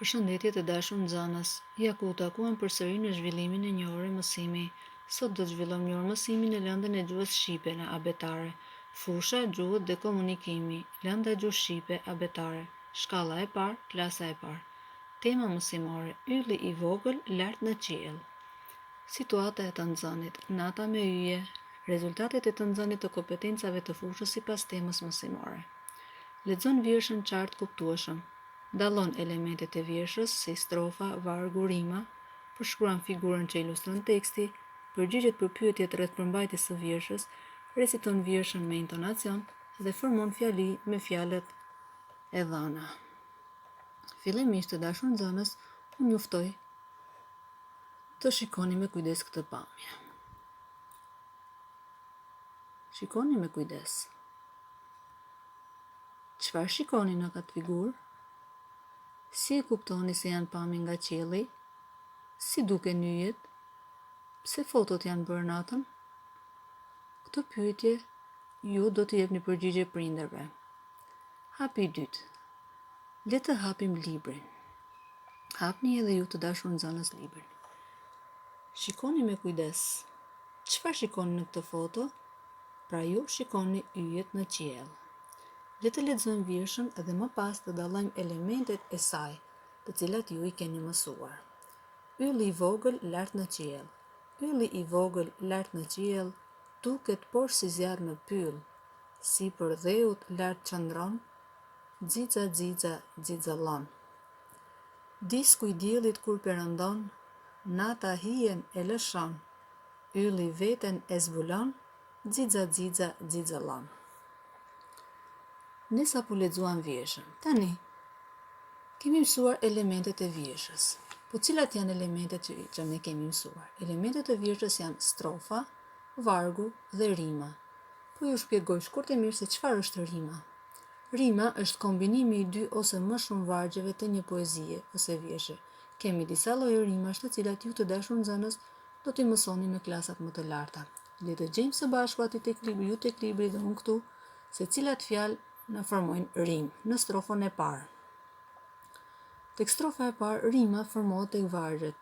Përshëndetje të dashur nxënës, ja ku u takuam përsëri në zhvillimin e një ore mësimi. Sot do të zhvillojmë një orë mësimi në lëndën e gjuhës shqipe në Abetare. Fusha, gjuhët dhe komunikimi, lënda e gjuhës shqipe, Abetare. Shkalla e parë, klasa e parë. Tema mësimore, ylli i vogël lart në qiell. Situata e të nxënit, nata me yje, rezultatet e të nxënit të kompetencave të fushës sipas temës mësimore. Lexon vjershën qartë kuptueshëm. Dallon elementet e vjershës si strofa, vargu, rima, përshkruan figurën që ilustron teksti, përgjigjet për pyetjet rreth përmbajtjes së vjershës, reciton vjershën me intonacion dhe formon fjali me fjalët e dhëna. Fillimisht të dashur nxënës, unë juftoj të shikoni me kujdes këtë pamje. Shikoni me kujdes. Çfarë shikoni në këtë figurë? Si e kuptoni se janë pamje nga qielli? Si duken yjet? Pse fotot janë bërë natën? Këtë pyetje ju do t'i jepni përgjigje prindërve. Hapi i dytë. Le të hapim librin. Hapni edhe ju të dashur nxënës librin. Shikoni me kujdes. Çfarë shikoni në këtë foto? Pra ju shikoni yjet në qiell. Le të lexojmë vjershën dhe më pas të dallojmë elementet e saj, të cilat ju i keni mësuar. Ylli i vogël lart në qiell. Ylli i vogël lart në qiell duket por si zjarr në pyll, sipër dheut lart qëndron, xixa xixa xixëllon. Disku i diellit kur perëndon, nata hijen e lëshon. Ylli veten e zbulon, xixa xixa xixëllon. Ne sapo lexuam vjershën. Tani, kemi mësuar elementet e vjershës. Po cilat janë elementet që ne kemi mësuar? Elementet e vjershës janë strofa, vargu dhe rima. Po ju shpjegoj shkurtimisht se çfarë është rima. Rima është kombinimi i dy ose më shumë vargjeve të një poezie ose vjershe. Kemi disa lloje rimash të cilat ju të dashur nxënës do t'i mësoni në klasat më të larta. Le të gjejmë së bashku aty tek libri, ju tek libri dhe unë këtu, se cilat fjalë në formojnë rimë në strofën e parë. Tek strofa e parë, rima formohet tek vargjet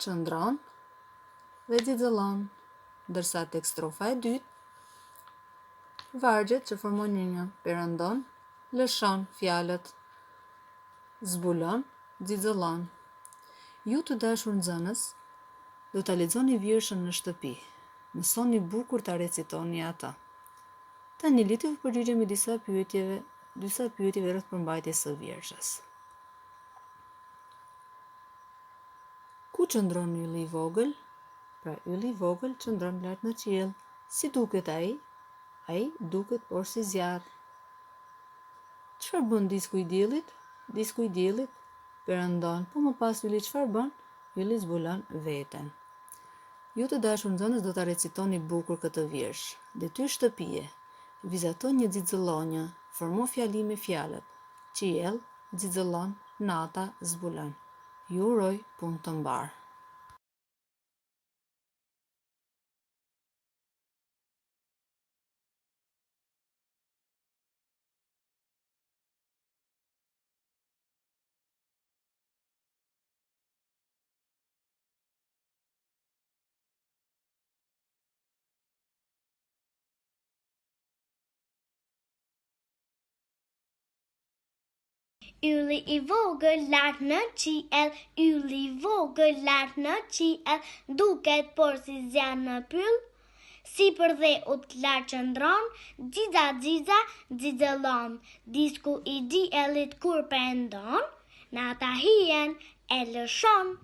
qëndron dhe xixëllon, ndërsa tek strofa e dytë, vargjet që formojnë rinjën perëndon, lëshon fjalët, zbulon, xixëllon. Ju të dashur nxënës, do ta lexoni vjershën në shtëpi. Mësoni bukur ta recitoni ata. Tani le të përgjigjemi disa pyetjeve rreth përmbajtjes së vjershës. Ku qëndron ylli i vogël? Pra ylli i vogël qëndron lart në qiell. Si duket ai? Ai duket por si zjarr. Çfarë bën disku i diellit? Disku i diellit perëndon, po më pas ylli çfarë bën? Ylli zbulon veten. Ju të dashur nxënës do ta recitoni bukur këtë vjersh. Detyrë shtëpie. Vizatoj një xixëllonjë, formo fjali me fjalët. Qiell, xixëllon, nata, zbulon. Ju uroj punë të mbar. Ylli i vogël lart në qiell, ylli i vogël lart në qiell, duket por si zjarr në pyll, sipër dheut lart qëndron, xixa xixa xixëllon. Disku i diellit kur perëndon, nata hijen e lëshon.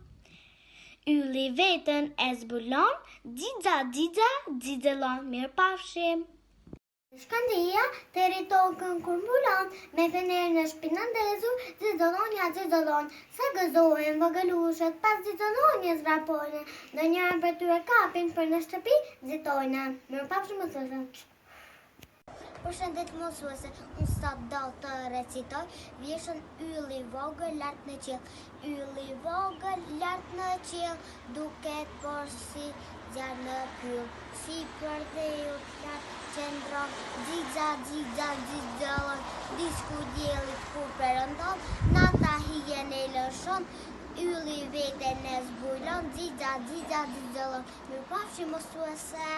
Ylli veten e zbulon, xixa xixa xixëllon. Mirupafshim. Shkandia të rritokën kur mbulon, me fener në shpinën dezu, xixëllonja xixëllon. Sa gëzohen vogëlushët, pas xixëllonjes vrapojnë, do njërën për tyre kapin, për në shtëpi zitojnë. Mirupafshim mësuese. Përshëndet mësuese, unë sot do të recitoj vjershën ylli i vogël lart në qiell. Ylli i vogël lart në qiell, duket por si zjarr në pyll, sipër dheut lart qëndron, xixa xixa xixëllon. shku diellit kur perëndon, nata hijen e lëshon, ylli veten e zbulon, xixha xixha xixhallon. Mirupafshim mësuese.